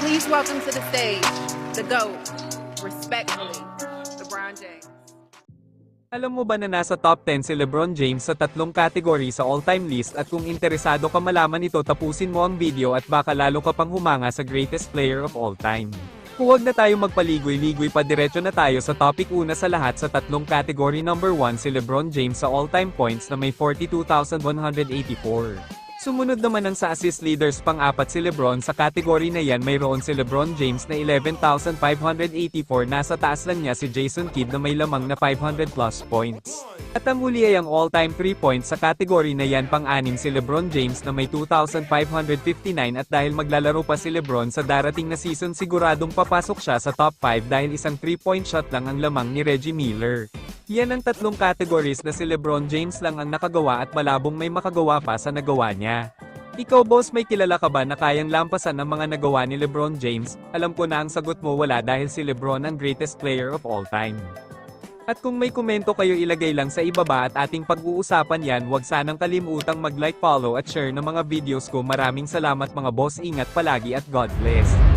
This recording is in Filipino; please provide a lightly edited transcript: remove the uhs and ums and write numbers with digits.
Please welcome to the stage, the GOAT, respectfully, LeBron James. Alam mo ba na nasa top 10 si LeBron James sa tatlong category sa all-time list at kung interesado ka malaman ito tapusin mo ang video at baka lalo ka pang humanga sa greatest player of all time. Huwag na tayo magpaligoy-ligoy pa diretso na tayo sa topic una sa lahat sa tatlong category number 1 si LeBron James sa all-time points na may 42,184. Sumunod naman ang sa assist leaders pang-apat si LeBron sa category na yan mayroon si LeBron James na 11,584 nasa taas lang niya si Jason Kidd na may lamang na 500 plus points. At ang huli ay ang all-time 3 points sa category na yan pang-anim si LeBron James na may 2,559 at dahil maglalaro pa si LeBron sa darating na season siguradong papasok siya sa top 5 dahil isang 3-point shot lang ang lamang ni Reggie Miller. Yan ang tatlong categories na si LeBron James lang ang nakagawa at malabong may makagawa pa sa nagawa niya. Ikaw boss, may kilala ka ba na kayang lampasan ang mga nagawa ni LeBron James? Alam ko na ang sagot mo wala dahil si LeBron ang greatest player of all time. At kung may komento kayo ilagay lang sa ibaba at ating pag-uusapan yan, huwag sanang kalimutang mag-like, follow at share ng mga videos ko. Maraming salamat mga boss, ingat palagi at God bless.